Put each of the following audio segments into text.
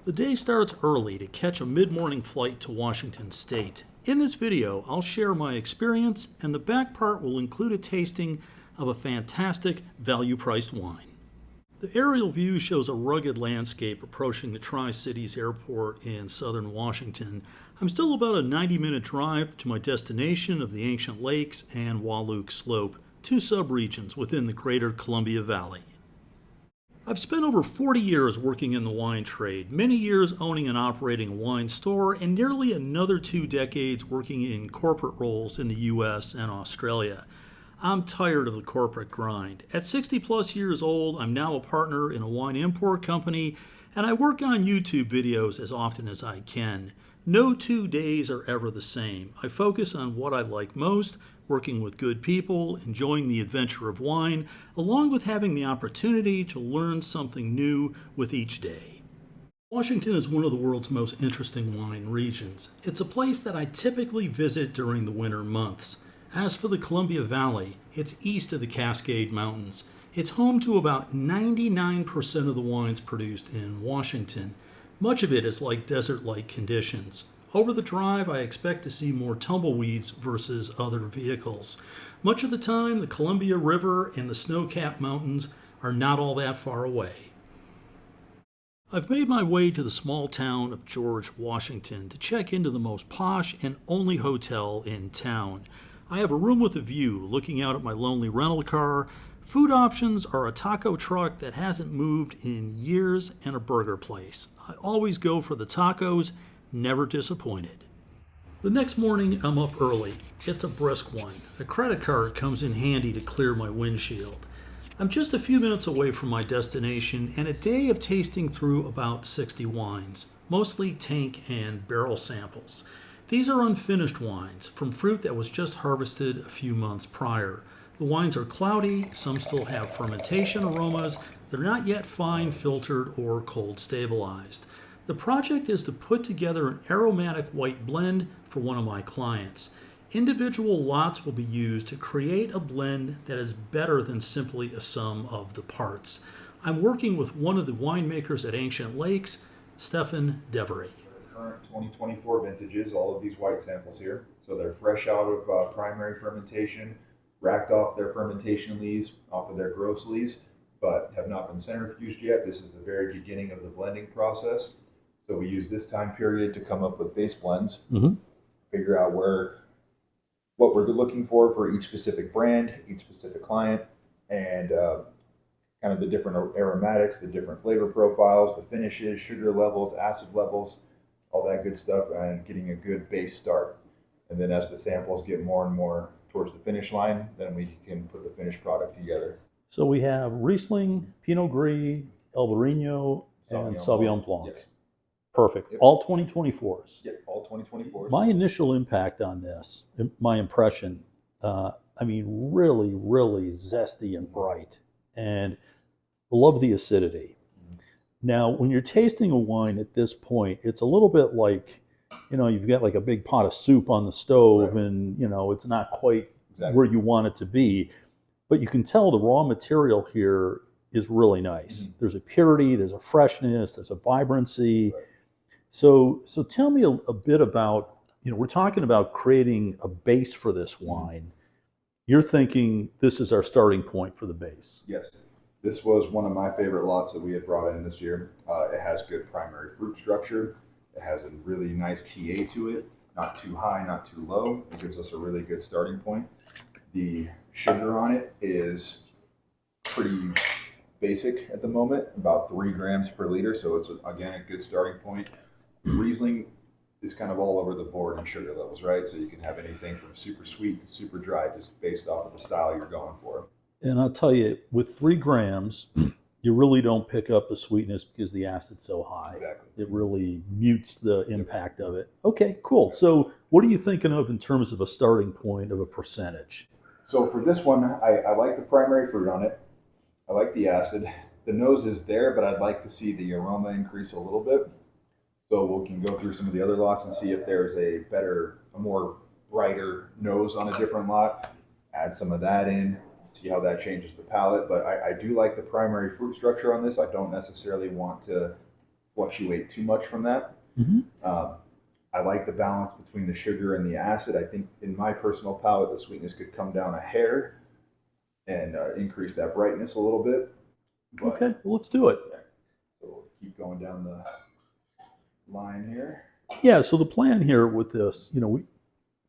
The day starts early to catch a mid-morning flight to Washington State. In this video, I'll share my experience, and the back part will include a tasting of a fantastic value-priced wine. The aerial view shows a rugged landscape approaching the Tri-Cities Airport in southern Washington. I'm still about a 90-minute drive to my destination of the Ancient Lakes and Wahluke Slope, two subregions within the greater Columbia Valley. I've spent over 40 years working in the wine trade, many years owning and operating a wine store, and nearly another 2 decades working in corporate roles in the US and Australia. I'm tired of the corporate grind. At 60 plus years old, I'm now a partner in a wine import company, and I work on YouTube videos as often as I can. No 2 days are ever the same. I focus on what I like most, working with good people, enjoying the adventure of wine, along with having the opportunity to learn something new with each day. Washington is one of the world's most interesting wine regions. It's a place that I typically visit during the winter months. As for the Columbia Valley, it's east of the Cascade Mountains. It's home to about 99% of the wines produced in Washington. Much of it is like desert-like conditions. Over the drive, I expect to see more tumbleweeds versus other vehicles. Much of the time, the Columbia River and the snow-capped mountains are not all that far away. I've made my way to the small town of George, Washington to check into the most posh and only hotel in town. I have a room with a view looking out at my lonely rental car. Food options are a taco truck that hasn't moved in years and a burger place. I always go for the tacos, never disappointed. The next morning, I'm up early. It's a brisk one. A credit card comes in handy to clear my windshield. I'm just a few minutes away from my destination and a day of tasting through about 60 wines, mostly tank and barrel samples. These are unfinished wines from fruit that was just harvested a few months prior. The wines are cloudy, some still have fermentation aromas, they're not yet fine filtered or cold stabilized. The project is to put together an aromatic white blend for one of my clients. Individual lots will be used to create a blend that is better than simply a sum of the parts. I'm working with one of the winemakers at Ancient Lakes, Stefan Devery. Current 2024 vintages, all of these white samples here. So they're fresh out of primary fermentation, racked off their fermentation lees, off of their gross lees, but have not been centrifuged yet. This is the very beginning of the blending process. So we use this time period to come up with base blends, figure out what we're looking for each specific brand, each specific client, and kind of the different aromatics, the different flavor profiles, the finishes, sugar levels, acid levels, all that good stuff, and getting a good base start. And then as the samples get more and more towards the finish line, then we can put the finished product together. So we have Riesling, Pinot Gris, Albarino, and Sauvignon Blanc. Yes. Perfect. Yep. All 2024s. Yep, all 2024s. My initial impact on this, my impression, really, really zesty and bright, and love the acidity. Now, when you're tasting a wine at this point, it's a little bit like, you've got like a big pot of soup on the stove, right, and, it's not quite where you want it to be. But you can tell the raw material here is really nice. Mm-hmm. There's a purity, there's a freshness, there's a vibrancy. Right. So tell me a bit about, we're talking about creating a base for this wine. You're thinking this is our starting point for the base. Yes. This was one of my favorite lots that we had brought in this year. It has good primary fruit structure. It has a really nice TA to it. Not too high, not too low. It gives us a really good starting point. The sugar on it is pretty basic at the moment, about 3 grams per liter. So it's, again, a good starting point. Riesling is kind of all over the board in sugar levels, right? So you can have anything from super sweet to super dry, just based off of the style you're going for. And I'll tell you, with 3 grams, you really don't pick up the sweetness because the acid's so high. Exactly. It really mutes the impact of it. Okay, cool. So what are you thinking of in terms of a starting point of a percentage? So for this one, I like the primary fruit on it. I like the acid. The nose is there, but I'd like to see the aroma increase a little bit. So we can go through some of the other lots and see if there's a more brighter nose on a different lot. Add some of that in. See how that changes the palate, but I do like the primary fruit structure on this. I don't necessarily want to fluctuate too much from that. Mm-hmm. I like the balance between the sugar and the acid. I think in my personal palate, the sweetness could come down a hair and increase that brightness a little bit. But, Okay, well, let's do it. so we'll keep going down the line here. Yeah, so the plan here with this, we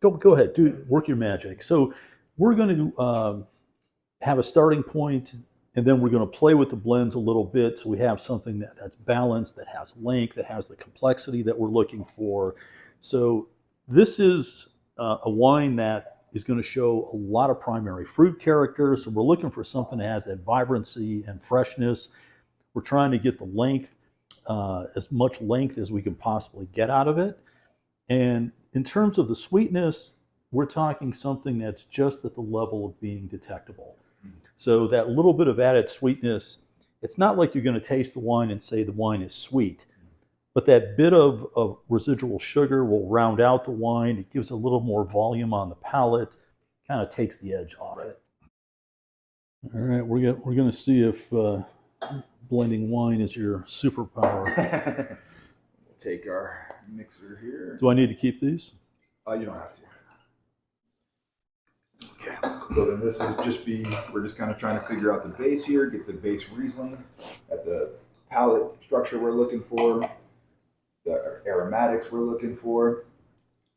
go ahead, work your magic. So we're going to have a starting point, and then we're going to play with the blends a little bit so we have something that's balanced, that has length, that has the complexity that we're looking for. So this is a wine that is going to show a lot of primary fruit characters. So we're looking for something that has that vibrancy and freshness. We're trying to get the length, as much length as we can possibly get out of it. And in terms of the sweetness, we're talking something that's just at the level of being detectable. So that little bit of added sweetness, it's not like you're going to taste the wine and say the wine is sweet, but that bit of residual sugar will round out the wine. It gives a little more volume on the palate, kind of takes the edge off it. All right, we're going to see if blending wine is your superpower. We'll take our mixer here. Do I need to keep these? You don't have to. Okay. So then this is we're just kind of trying to figure out the base here, get the base Riesling at the palate structure we're looking for, the aromatics we're looking for.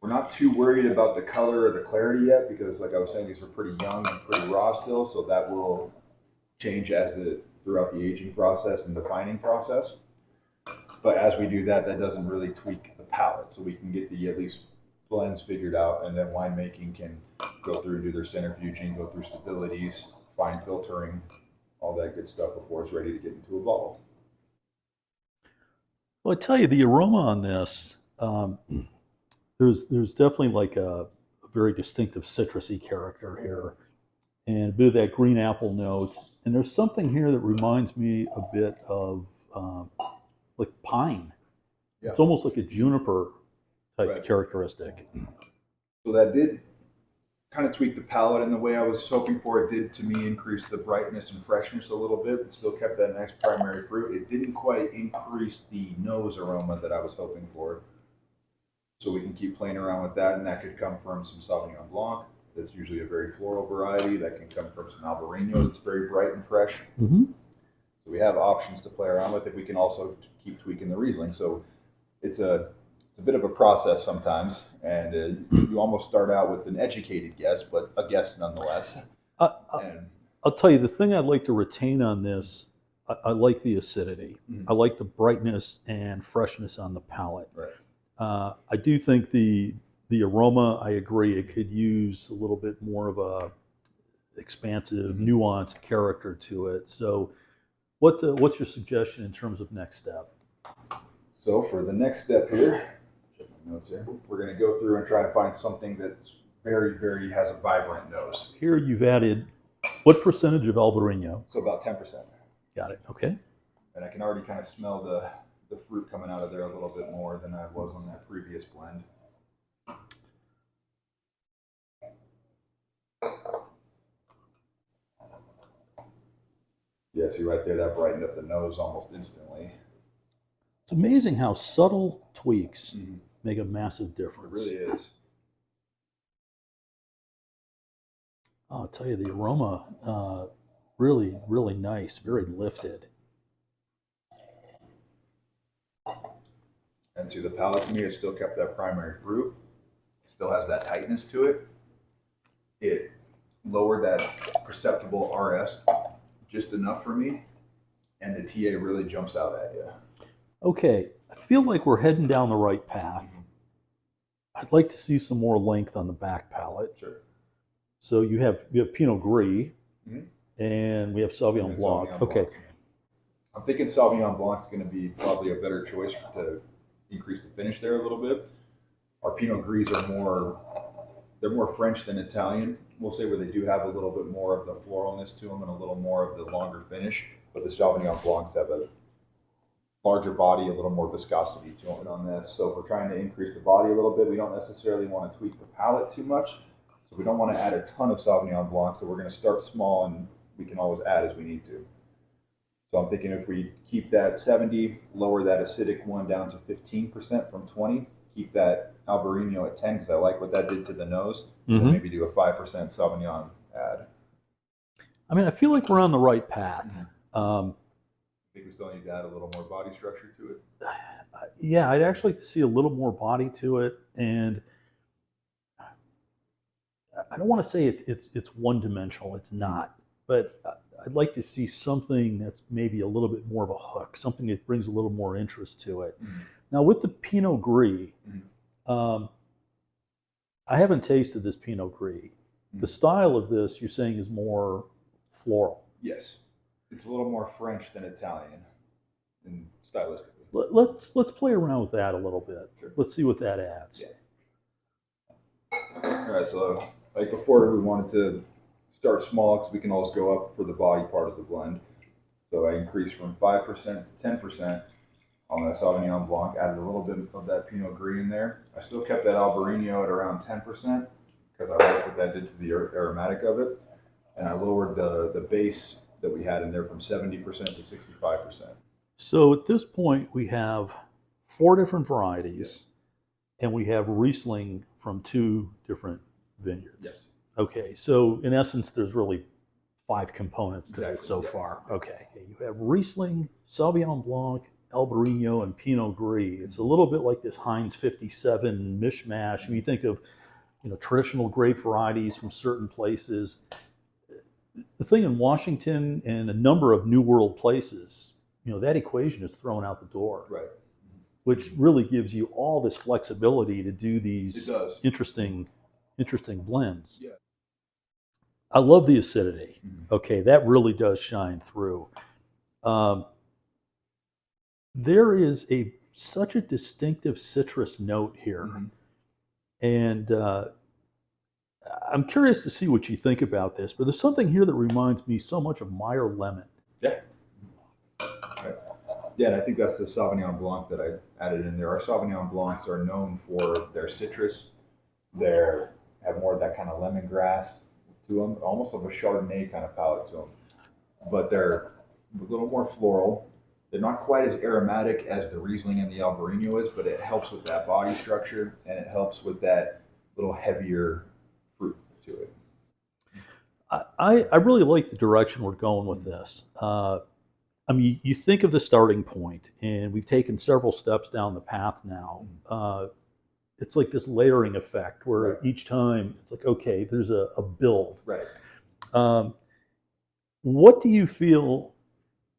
We're not too worried about the color or the clarity yet because, like I was saying, these are pretty young and pretty raw still, so that will change throughout the aging process and the fining process. But as we do that, that doesn't really tweak the palate, so we can get the at least blends figured out, and then winemaking can go through and do their centrifuging, go through stabilities, fine filtering, all that good stuff before it's ready to get into a bottle. Well, I tell you, the aroma on this, there's definitely like a very distinctive citrusy character here, and a bit of that green apple note. And there's something here that reminds me a bit of like pine. Yeah. It's almost like a juniper type characteristic. So that did kind of tweak the palate in the way I was hoping for. It did, to me, increase the brightness and freshness a little bit. It still kept that nice primary fruit. It didn't quite increase the nose aroma that I was hoping for. So we can keep playing around with that, and that could come from some Sauvignon Blanc. That's usually a very floral variety. That can come from some Albarino that's very bright and fresh. Mm-hmm. So we have options to play around with it. We can also keep tweaking the Riesling. So it's a bit of a process sometimes, and you almost start out with an educated guess, but a guess nonetheless. I'll tell you, the thing I'd like to retain on this, I like the acidity. Mm-hmm. I like the brightness and freshness on the palate. Right. I do think the aroma, I agree, it could use a little bit more of a expansive, nuanced character to it. So what's your suggestion in terms of next step? So for the next step here, check my notes here, we're going to go through and try to find something that's very, very has a vibrant nose. Here you've added what percentage of Albarino? So about 10%. Got it. Okay. And I can already kind of smell the fruit coming out of there a little bit more than I was on that previous blend. Yeah, see right there, that brightened up the nose almost instantly. It's amazing how subtle tweaks make a massive difference. It really is. I'll tell you, the aroma, really, really nice, very lifted. And see, the palate to me, it still kept that primary fruit. Still has that tightness to it. It lowered that perceptible RS just enough for me, and the TA really jumps out at you. Okay, I feel like we're heading down the right path. I'd like to see some more length on the back palate. Sure. So you have Pinot Gris, and we have Sauvignon Blanc. Okay. I'm thinking Sauvignon Blanc is going to be probably a better choice to increase the finish there a little bit. Our Pinot Gris are more French than Italian. We'll say where they do have a little bit more of the floralness to them and a little more of the longer finish. But the Sauvignon Blancs have a larger body, a little more viscosity to them on this. So if we're trying to increase the body a little bit, we don't necessarily want to tweak the palate too much. So we don't want to add a ton of Sauvignon Blanc. So we're going to start small, and we can always add as we need to. So I'm thinking if we keep that 70, lower that acidic one down to 15% from 20, keep that Albarino at 10 because I like what that did to the nose, and then maybe do a 5% Sauvignon add. I mean, I feel like we're on the right path. I think we still need to add a little more body structure to it. Yeah, I'd actually like to see a little more body to it, and I don't want to say it's one-dimensional. It's not, but I'd like to see something that's maybe a little bit more of a hook, something that brings a little more interest to it. Now, with the Pinot Gris, I haven't tasted this Pinot Gris. The style of this, you're saying, is more floral. Yes, it's a little more French than Italian, and stylistically. Let's play around with that a little bit. Sure. Let's see what that adds. Yeah. All right, so like before, we wanted to start small because we can always go up for the body part of the blend. So I increased from 5% to 10% on that Sauvignon Blanc, added a little bit of that Pinot Gris in there. I still kept that Albarino at around 10% because I like what that did to the aromatic of it. And I lowered the base that we had in there from 70% to 65%. So at this point, we have 4 different varieties, and we have Riesling from 2 different vineyards. Yes. Okay, so in essence, there's really 5 components to this so far. Okay, you have Riesling, Sauvignon Blanc, Albarino, and Pinot Gris. It's a little bit like this Heinz 57 mishmash. When you think of, traditional grape varieties from certain places, the thing in Washington and a number of New World places, that equation is thrown out the door. Right. Which really gives you all this flexibility to do these interesting blends. Yeah. I love the acidity. Okay, that really does shine through. There is such a distinctive citrus note here. And I'm curious to see what you think about this, but there's something here that reminds me so much of Meyer lemon. Yeah. Right. Yeah, and I think that's the Sauvignon Blanc that I added in there. Our Sauvignon Blancs are known for their citrus. They have more of that kind of lemongrass to them, almost of a Chardonnay kind of palate to them. But they're a little more floral. They're not quite as aromatic as the Riesling and the Albarino is, but it helps with that body structure, and it helps with that little heavier fruit to it. I really like the direction we're going with this. I mean, you think of the starting point, and we've taken several steps down the path now. It's like this layering effect where each time it's like, okay, there's a build. Right. What do you feel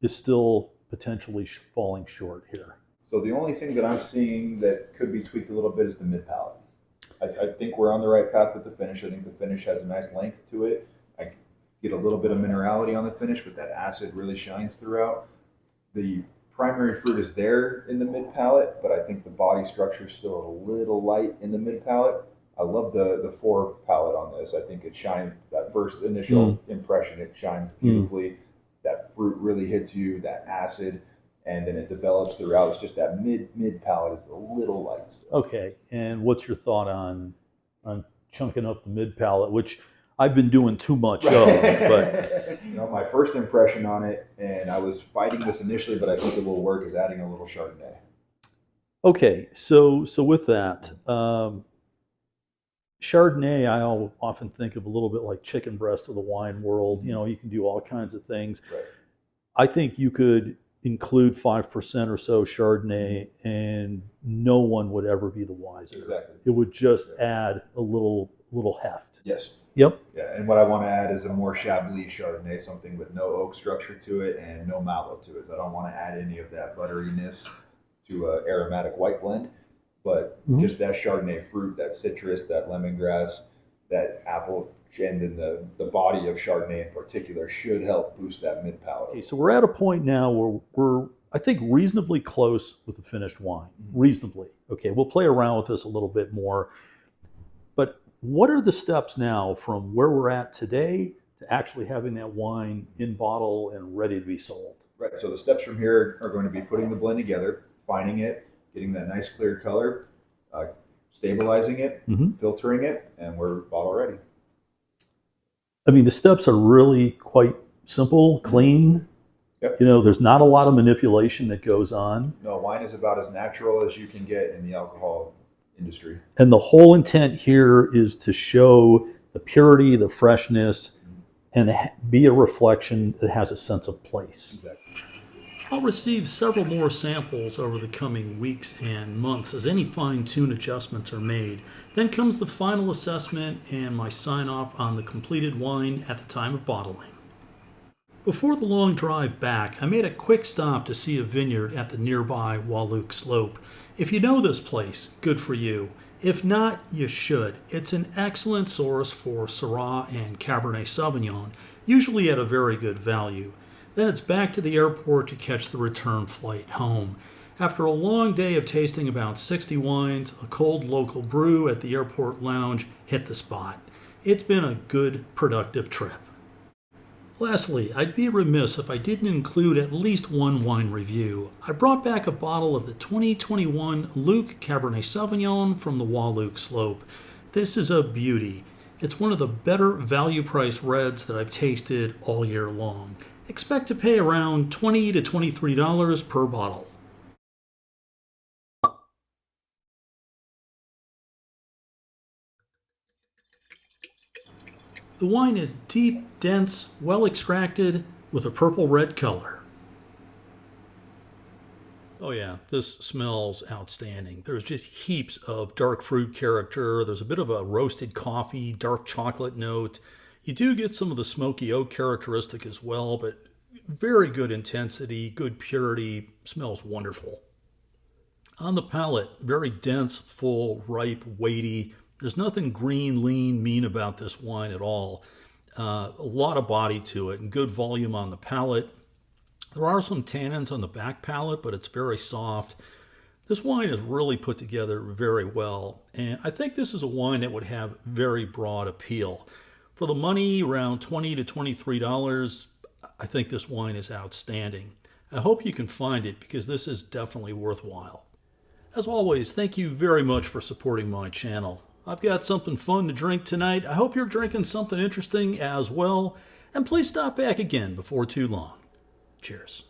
is still potentially falling short here? So the only thing that I'm seeing that could be tweaked a little bit is the mid palate. I think we're on the right path with the finish. I think the finish has a nice length to it. I get a little bit of minerality on the finish, but that acid really shines throughout. The primary fruit is there in the mid palate, but I think the body structure is still a little light in the mid palate. I love the 4 palate on this. I think it shines, that first initial impression, it shines beautifully. That fruit really hits you, that acid, and then it develops throughout. It's just that mid palate is a little light still. Okay, and what's your thought on chunking up the mid palate, which I've been doing too much of, but my first impression on it, and I was fighting this initially, but I think it will work, is adding a little Chardonnay. Okay, so with that, Chardonnay, I often think of a little bit like chicken breast of the wine world. You can do all kinds of things. Right. I think you could include 5% or so Chardonnay, and no one would ever be the wiser. Exactly. It would just add a little heft. Yes. Yep. Yeah, and what I want to add is a more Chablis Chardonnay, something with no oak structure to it and no mallow to it. I don't want to add any of that butteriness to an aromatic white blend, but just that Chardonnay fruit, that citrus, that lemongrass, that apple, and then the body of Chardonnay in particular should help boost that mid palate. Okay, so we're at a point now where we're, I think, reasonably close with the finished wine. Reasonably. Okay, we'll play around with this a little bit more. But what are the steps now from where we're at today to actually having that wine in bottle and ready to be sold? Right, so the steps from here are going to be putting the blend together, finding it, getting that nice clear color, stabilizing it, filtering it, and we're bottle ready. I mean, the steps are really quite simple, clean. Yep. You know, there's not a lot of manipulation that goes on. No, wine is about as natural as you can get in the alcohol industry. And the whole intent here is to show the purity, the freshness, and be a reflection that has a sense of place. Exactly. I'll receive several more samples over the coming weeks and months as any fine-tune adjustments are made. Then comes the final assessment and my sign-off on the completed wine at the time of bottling. Before the long drive back, I made a quick stop to see a vineyard at the nearby Wahluke Slope. If you know this place, good for you. If not, you should. It's an excellent source for Syrah and Cabernet Sauvignon, usually at a very good value. Then it's back to the airport to catch the return flight home. After a long day of tasting about 60 wines, a cold local brew at the airport lounge hit the spot. It's been a good, productive trip. Lastly, I'd be remiss if I didn't include at least one wine review. I brought back a bottle of the 2021 Luke Cabernet Sauvignon from the Wahluke Slope. This is a beauty. It's one of the better value-priced reds that I've tasted all year long. Expect to pay around $20 to $23 per bottle. The wine is deep, dense, well extracted, with a purple-red color. Oh yeah, this smells outstanding. There's just heaps of dark fruit character. There's a bit of a roasted coffee, dark chocolate note. You do get some of the smoky oak characteristic as well, but very good intensity, good purity, smells wonderful. On the palate, very dense, full, ripe, weighty. There's nothing green, lean, mean about this wine at all. A lot of body to it and good volume on the palate. There are some tannins on the back palate, but it's very soft. This wine is really put together very well, and I think this is a wine that would have very broad appeal. For the money, around $20 to $23, I think this wine is outstanding. I hope you can find it because this is definitely worthwhile. As always, thank you very much for supporting my channel. I've got something fun to drink tonight. I hope you're drinking something interesting as well. And please stop back again before too long. Cheers.